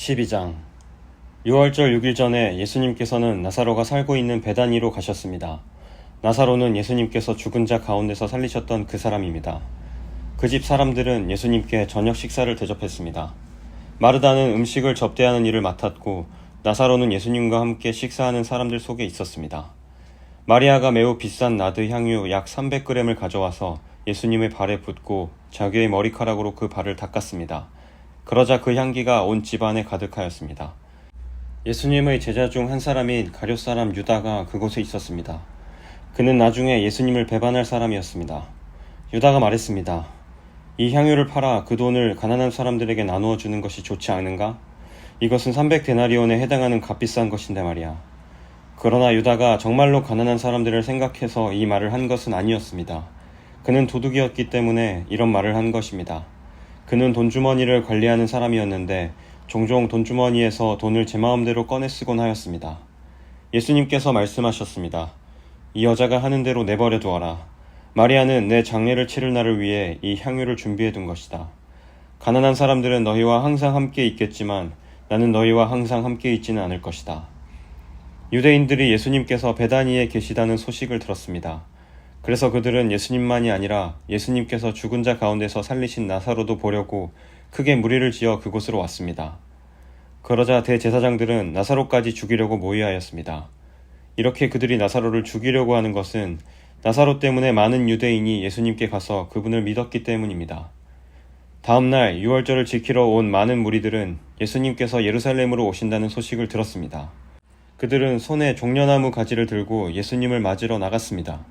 12장 6월절 6일 전에 예수님께서는 나사로가 살고 있는 베다니로 가셨습니다. 나사로는 예수님께서 죽은 자 가운데서 살리셨던 그 사람입니다. 그 집 사람들은 예수님께 저녁 식사를 대접했습니다. 마르다는 음식을 접대하는 일을 맡았고 나사로는 예수님과 함께 식사하는 사람들 속에 있었습니다. 마리아가 매우 비싼 나드 향유 약 300g을 가져와서 예수님의 발에 붓고 자기의 머리카락으로 그 발을 닦았습니다. 그러자 그 향기가 온 집안에 가득하였습니다. 예수님의 제자 중 한 사람인 가룟 사람 유다가 그곳에 있었습니다. 그는 나중에 예수님을 배반할 사람이었습니다. 유다가 말했습니다. 이 향유를 팔아 그 돈을 가난한 사람들에게 나누어 주는 것이 좋지 않은가? 이것은 300데나리온에 해당하는 값비싼 것인데 말이야. 그러나 유다가 정말로 가난한 사람들을 생각해서 이 말을 한 것은 아니었습니다. 그는 도둑이었기 때문에 이런 말을 한 것입니다. 그는 돈주머니를 관리하는 사람이었는데 종종 돈주머니에서 돈을 제 마음대로 꺼내 쓰곤 하였습니다. 예수님께서 말씀하셨습니다. 이 여자가 하는 대로 내버려 두어라. 마리아는 내 장례를 치를 날을 위해 이 향유를 준비해 둔 것이다. 가난한 사람들은 너희와 항상 함께 있겠지만 나는 너희와 항상 함께 있지는 않을 것이다. 유대인들이 예수님께서 베다니에 계시다는 소식을 들었습니다. 그래서 그들은 예수님만이 아니라 예수님께서 죽은 자 가운데서 살리신 나사로도 보려고 크게 무리를 지어 그곳으로 왔습니다. 그러자 대제사장들은 나사로까지 죽이려고 모의하였습니다. 이렇게 그들이 나사로를 죽이려고 하는 것은 나사로 때문에 많은 유대인이 예수님께 가서 그분을 믿었기 때문입니다. 다음날 유월절을 지키러 온 많은 무리들은 예수님께서 예루살렘으로 오신다는 소식을 들었습니다. 그들은 손에 종려나무 가지를 들고 예수님을 맞으러 나갔습니다.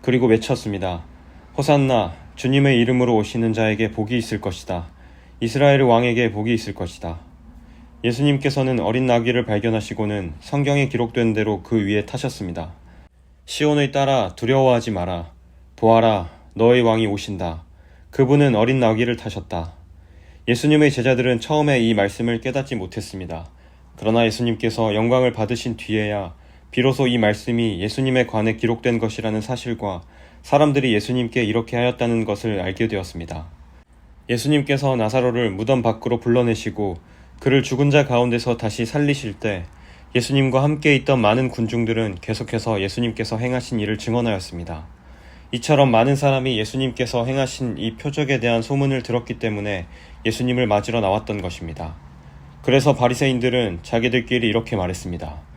그리고 외쳤습니다. 호산나, 주님의 이름으로 오시는 자에게 복이 있을 것이다. 이스라엘 왕에게 복이 있을 것이다. 예수님께서는 어린 나귀를 발견하시고는 성경에 기록된 대로 그 위에 타셨습니다. 시온의 딸아, 두려워하지 마라. 보아라, 너의 왕이 오신다. 그분은 어린 나귀를 타셨다. 예수님의 제자들은 처음에 이 말씀을 깨닫지 못했습니다. 그러나 예수님께서 영광을 받으신 뒤에야 비로소 이 말씀이 예수님에 관해 기록된 것이라는 사실과 사람들이 예수님께 이렇게 하였다는 것을 알게 되었습니다. 예수님께서 나사로를 무덤 밖으로 불러내시고 그를 죽은 자 가운데서 다시 살리실 때 예수님과 함께 있던 많은 군중들은 계속해서 예수님께서 행하신 일을 증언하였습니다. 이처럼 많은 사람이 예수님께서 행하신 이 표적에 대한 소문을 들었기 때문에 예수님을 맞으러 나왔던 것입니다. 그래서 바리새인들은 자기들끼리 이렇게 말했습니다.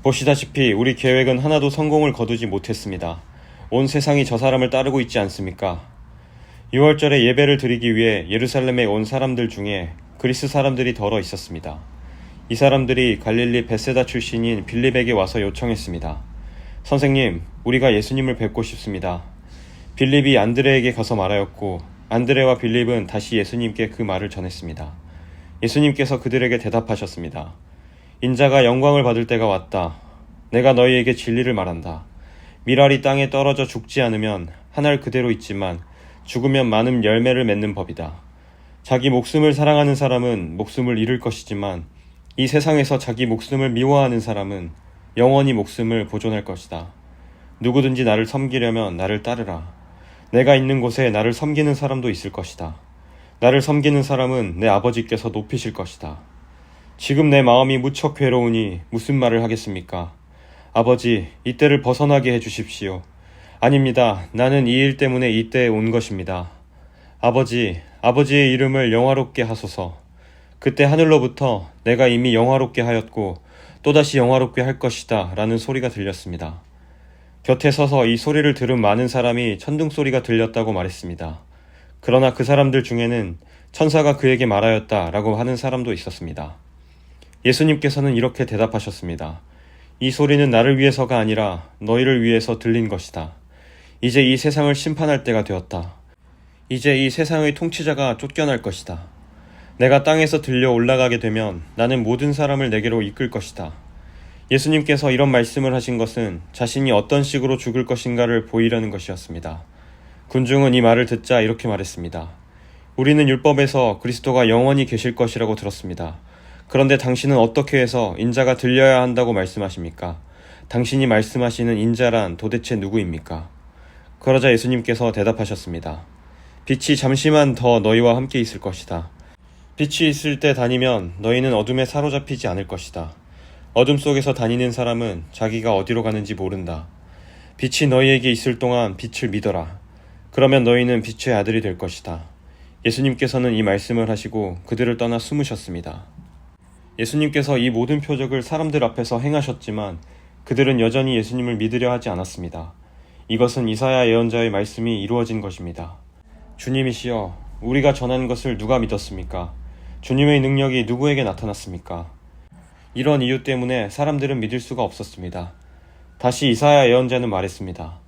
보시다시피 우리 계획은 하나도 성공을 거두지 못했습니다. 온 세상이 저 사람을 따르고 있지 않습니까? 6월절에 예배를 드리기 위해 예루살렘에 온 사람들 중에 그리스 사람들이 더러 있었습니다. 이 사람들이 갈릴리 벳세다 출신인 빌립에게 와서 요청했습니다. 선생님, 우리가 예수님을 뵙고 싶습니다. 빌립이 안드레에게 가서 말하였고 안드레와 빌립은 다시 예수님께 그 말을 전했습니다. 예수님께서 그들에게 대답하셨습니다. 인자가 영광을 받을 때가 왔다. 내가 너희에게 진리를 말한다. 밀알이 땅에 떨어져 죽지 않으면 한 알 그대로 있지만 죽으면 많은 열매를 맺는 법이다. 자기 목숨을 사랑하는 사람은 목숨을 잃을 것이지만 이 세상에서 자기 목숨을 미워하는 사람은 영원히 목숨을 보존할 것이다. 누구든지 나를 섬기려면 나를 따르라. 내가 있는 곳에 나를 섬기는 사람도 있을 것이다. 나를 섬기는 사람은 내 아버지께서 높이실 것이다. 지금 내 마음이 무척 괴로우니 무슨 말을 하겠습니까? 아버지, 이때를 벗어나게 해주십시오. 아닙니다. 나는 이 일 때문에 이때에 온 것입니다. 아버지, 아버지의 이름을 영화롭게 하소서. 그때 하늘로부터 내가 이미 영화롭게 하였고 또다시 영화롭게 할 것이다 라는 소리가 들렸습니다. 곁에 서서 이 소리를 들은 많은 사람이 천둥소리가 들렸다고 말했습니다. 그러나 그 사람들 중에는 천사가 그에게 말하였다 라고 하는 사람도 있었습니다. 예수님께서는 이렇게 대답하셨습니다. 이 소리는 나를 위해서가 아니라 너희를 위해서 들린 것이다. 이제 이 세상을 심판할 때가 되었다. 이제 이 세상의 통치자가 쫓겨날 것이다. 내가 땅에서 들려 올라가게 되면 나는 모든 사람을 내게로 이끌 것이다. 예수님께서 이런 말씀을 하신 것은 자신이 어떤 식으로 죽을 것인가를 보이려는 것이었습니다. 군중은 이 말을 듣자 이렇게 말했습니다. 우리는 율법에서 그리스도가 영원히 계실 것이라고 들었습니다. 그런데 당신은 어떻게 해서 인자가 들려야 한다고 말씀하십니까? 당신이 말씀하시는 인자란 도대체 누구입니까? 그러자 예수님께서 대답하셨습니다. 빛이 잠시만 더 너희와 함께 있을 것이다. 빛이 있을 때 다니면 너희는 어둠에 사로잡히지 않을 것이다. 어둠 속에서 다니는 사람은 자기가 어디로 가는지 모른다. 빛이 너희에게 있을 동안 빛을 믿어라. 그러면 너희는 빛의 아들이 될 것이다. 예수님께서는 이 말씀을 하시고 그들을 떠나 숨으셨습니다. 예수님께서 이 모든 표적을 사람들 앞에서 행하셨지만 그들은 여전히 예수님을 믿으려 하지 않았습니다. 이것은 이사야 예언자의 말씀이 이루어진 것입니다. 주님이시여, 우리가 전한 것을 누가 믿었습니까? 주님의 능력이 누구에게 나타났습니까? 이런 이유 때문에 사람들은 믿을 수가 없었습니다. 다시 이사야 예언자는 말했습니다.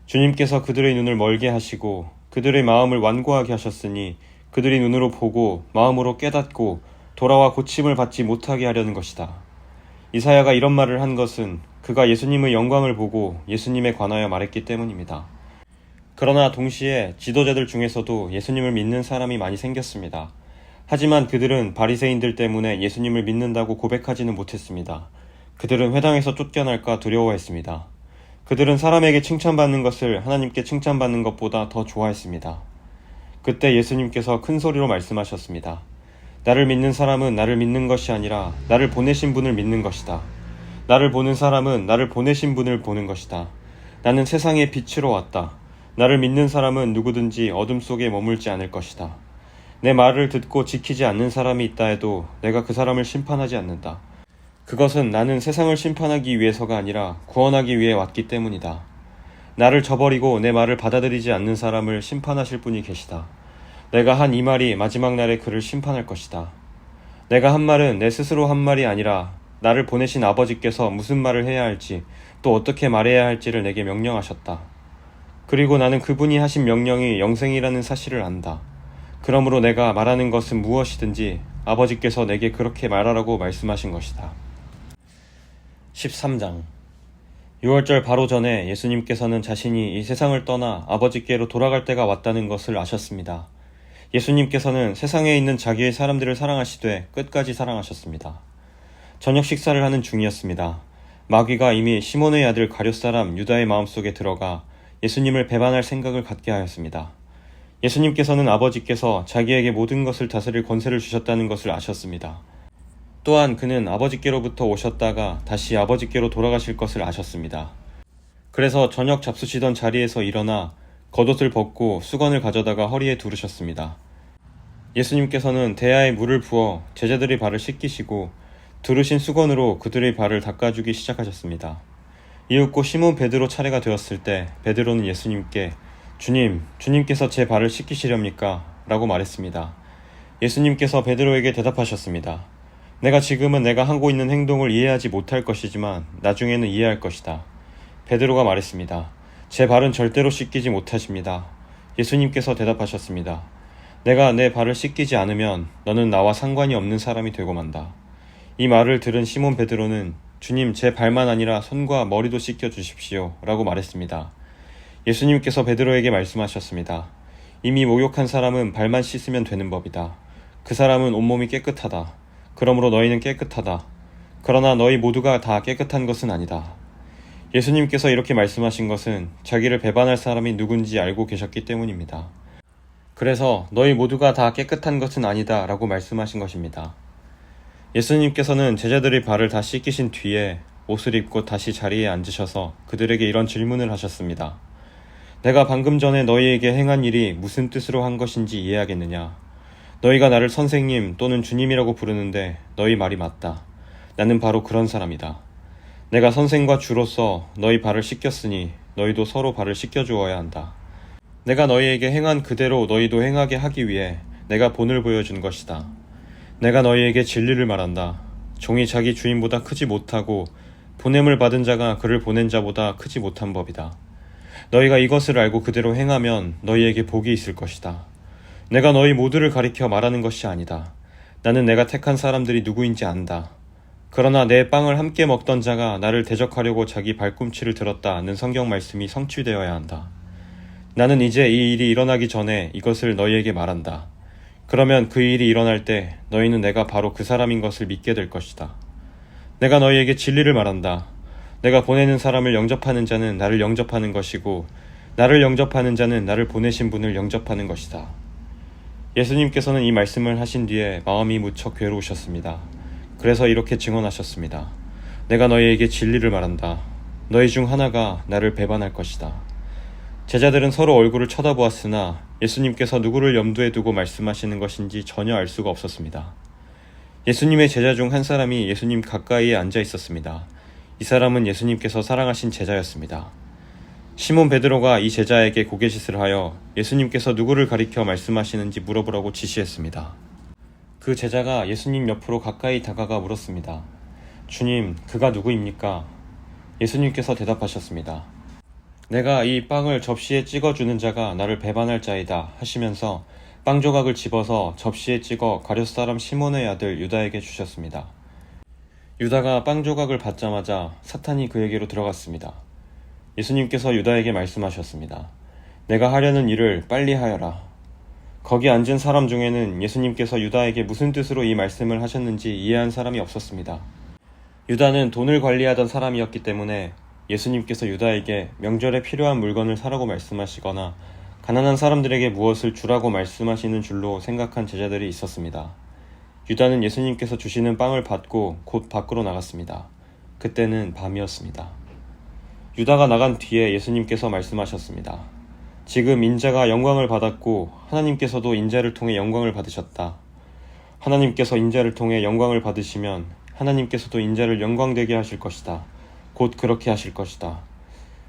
주님께서 그들의 눈을 멀게 하시고 그들의 마음을 완고하게 하셨으니 그들이 눈으로 보고 마음으로 깨닫고 돌아와 고침을 받지 못하게 하려는 것이다. 이사야가 이런 말을 한 것은 그가 예수님의 영광을 보고 예수님에 관하여 말했기 때문입니다. 그러나 동시에 지도자들 중에서도 예수님을 믿는 사람이 많이 생겼습니다. 하지만 그들은 바리새인들 때문에 예수님을 믿는다고 고백하지는 못했습니다. 그들은 회당에서 쫓겨날까 두려워했습니다. 그들은 사람에게 칭찬받는 것을 하나님께 칭찬받는 것보다 더 좋아했습니다. 그때 예수님께서 큰 소리로 말씀하셨습니다. 나를 믿는 사람은 나를 믿는 것이 아니라 나를 보내신 분을 믿는 것이다. 나를 보는 사람은 나를 보내신 분을 보는 것이다. 나는 세상의 빛으로 왔다. 나를 믿는 사람은 누구든지 어둠 속에 머물지 않을 것이다. 내 말을 듣고 지키지 않는 사람이 있다 해도 내가 그 사람을 심판하지 않는다. 그것은 나는 세상을 심판하기 위해서가 아니라 구원하기 위해 왔기 때문이다. 나를 저버리고 내 말을 받아들이지 않는 사람을 심판하실 분이 계시다. 내가 한 이 말이 마지막 날에 그를 심판할 것이다. 내가 한 말은 내 스스로 한 말이 아니라 나를 보내신 아버지께서 무슨 말을 해야 할지 또 어떻게 말해야 할지를 내게 명령하셨다. 그리고 나는 그분이 하신 명령이 영생이라는 사실을 안다. 그러므로 내가 말하는 것은 무엇이든지 아버지께서 내게 그렇게 말하라고 말씀하신 것이다. 13장. 6월절 바로 전에 예수님께서는 자신이 이 세상을 떠나 아버지께로 돌아갈 때가 왔다는 것을 아셨습니다. 예수님께서는 세상에 있는 자기의 사람들을 사랑하시되 끝까지 사랑하셨습니다. 저녁 식사를 하는 중이었습니다. 마귀가 이미 시몬의 아들 가룟 사람 유다의 마음속에 들어가 예수님을 배반할 생각을 갖게 하였습니다. 예수님께서는 아버지께서 자기에게 모든 것을 다스릴 권세를 주셨다는 것을 아셨습니다. 또한 그는 아버지께로부터 오셨다가 다시 아버지께로 돌아가실 것을 아셨습니다. 그래서 저녁 잡수시던 자리에서 일어나 겉옷을 벗고 수건을 가져다가 허리에 두르셨습니다. 예수님께서는 대야에 물을 부어 제자들의 발을 씻기시고 두르신 수건으로 그들의 발을 닦아주기 시작하셨습니다. 이윽고 시몬 베드로 차례가 되었을 때 베드로는 예수님께 주님께서 제 발을 씻기시렵니까? 라고 말했습니다. 예수님께서 베드로에게 대답하셨습니다. 내가 지금은 내가 하고 있는 행동을 이해하지 못할 것이지만 나중에는 이해할 것이다. 베드로가 말했습니다. 제 발은 절대로 씻기지 못하십니다. 예수님께서 대답하셨습니다. 내가 내 발을 씻기지 않으면 너는 나와 상관이 없는 사람이 되고 만다. 이 말을 들은 시몬 베드로는 주님, 제 발만 아니라 손과 머리도 씻겨 주십시오 라고 말했습니다. 예수님께서 베드로에게 말씀하셨습니다. 이미 목욕한 사람은 발만 씻으면 되는 법이다. 그 사람은 온몸이 깨끗하다. 그러므로 너희는 깨끗하다. 그러나 너희 모두가 다 깨끗한 것은 아니다. 예수님께서 이렇게 말씀하신 것은 자기를 배반할 사람이 누군지 알고 계셨기 때문입니다. 그래서 너희 모두가 다 깨끗한 것은 아니다 라고 말씀하신 것입니다. 예수님께서는 제자들의 발을 다 씻기신 뒤에 옷을 입고 다시 자리에 앉으셔서 그들에게 이런 질문을 하셨습니다. 내가 방금 전에 너희에게 행한 일이 무슨 뜻으로 한 것인지 이해하겠느냐? 너희가 나를 선생님 또는 주님이라고 부르는데 너희 말이 맞다. 나는 바로 그런 사람이다. 내가 선생과 주로서 너희 발을 씻겼으니 너희도 서로 발을 씻겨주어야 한다. 내가 너희에게 행한 그대로 너희도 행하게 하기 위해 내가 본을 보여준 것이다. 내가 너희에게 진리를 말한다. 종이 자기 주인보다 크지 못하고 보냄을 받은 자가 그를 보낸 자보다 크지 못한 법이다. 너희가 이것을 알고 그대로 행하면 너희에게 복이 있을 것이다. 내가 너희 모두를 가리켜 말하는 것이 아니다. 나는 내가 택한 사람들이 누구인지 안다. 그러나 내 빵을 함께 먹던 자가 나를 대적하려고 자기 발꿈치를 들었다는 성경 말씀이 성취되어야 한다. 나는 이제 이 일이 일어나기 전에 이것을 너희에게 말한다. 그러면 그 일이 일어날 때 너희는 내가 바로 그 사람인 것을 믿게 될 것이다. 내가 너희에게 진리를 말한다. 내가 보내는 사람을 영접하는 자는 나를 영접하는 것이고 나를 영접하는 자는 나를 보내신 분을 영접하는 것이다. 예수님께서는 이 말씀을 하신 뒤에 마음이 무척 괴로우셨습니다. 그래서 이렇게 증언하셨습니다. 내가 너희에게 진리를 말한다. 너희 중 하나가 나를 배반할 것이다. 제자들은 서로 얼굴을 쳐다보았으나 예수님께서 누구를 염두에 두고 말씀하시는 것인지 전혀 알 수가 없었습니다. 예수님의 제자 중 한 사람이 예수님 가까이에 앉아 있었습니다. 이 사람은 예수님께서 사랑하신 제자였습니다. 시몬 베드로가 이 제자에게 고개짓을 하여 예수님께서 누구를 가리켜 말씀하시는지 물어보라고 지시했습니다. 그 제자가 예수님 옆으로 가까이 다가가 물었습니다. 주님, 그가 누구입니까? 예수님께서 대답하셨습니다. 내가 이 빵을 접시에 찍어주는 자가 나를 배반할 자이다 하시면서 빵 조각을 집어서 접시에 찍어 가룟 사람 시몬의 아들 유다에게 주셨습니다. 유다가 빵 조각을 받자마자 사탄이 그에게로 들어갔습니다. 예수님께서 유다에게 말씀하셨습니다. 내가 하려는 일을 빨리 하여라. 거기 앉은 사람 중에는 예수님께서 유다에게 무슨 뜻으로 이 말씀을 하셨는지 이해한 사람이 없었습니다. 유다는 돈을 관리하던 사람이었기 때문에 예수님께서 유다에게 명절에 필요한 물건을 사라고 말씀하시거나 가난한 사람들에게 무엇을 주라고 말씀하시는 줄로 생각한 제자들이 있었습니다. 유다는 예수님께서 주시는 빵을 받고 곧 밖으로 나갔습니다. 그때는 밤이었습니다. 유다가 나간 뒤에 예수님께서 말씀하셨습니다. 지금 인자가 영광을 받았고 하나님께서도 인자를 통해 영광을 받으셨다. 하나님께서 인자를 통해 영광을 받으시면 하나님께서도 인자를 영광되게 하실 것이다. 곧 그렇게 하실 것이다.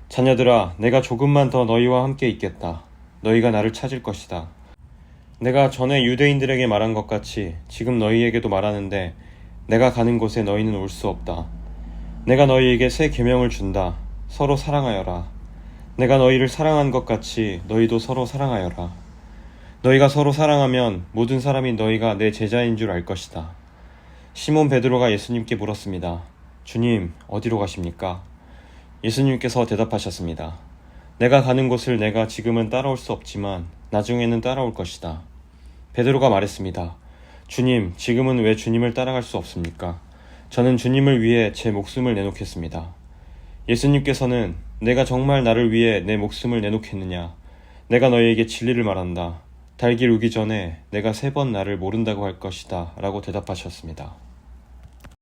자녀들아, 내가 조금만 더 너희와 함께 있겠다. 너희가 나를 찾을 것이다. 내가 전에 유대인들에게 말한 것 같이 지금 너희에게도 말하는데 내가 가는 곳에 너희는 올 수 없다. 내가 너희에게 새 계명을 준다. 서로 사랑하여라. 내가 너희를 사랑한 것 같이 너희도 서로 사랑하여라. 너희가 서로 사랑하면 모든 사람이 너희가 내 제자인 줄 알 것이다. 시몬 베드로가 예수님께 물었습니다. 주님, 어디로 가십니까? 예수님께서 대답하셨습니다. 내가 가는 곳을 내가 지금은 따라올 수 없지만 나중에는 따라올 것이다. 베드로가 말했습니다. 주님, 지금은 왜 주님을 따라갈 수 없습니까? 저는 주님을 위해 제 목숨을 내놓겠습니다. 예수님께서는 내가 정말 나를 위해 내 목숨을 내놓겠느냐? 내가 너희에게 진리를 말한다. 달기 울기 전에 내가 3번 나를 모른다고 할 것이다. 라고 대답하셨습니다.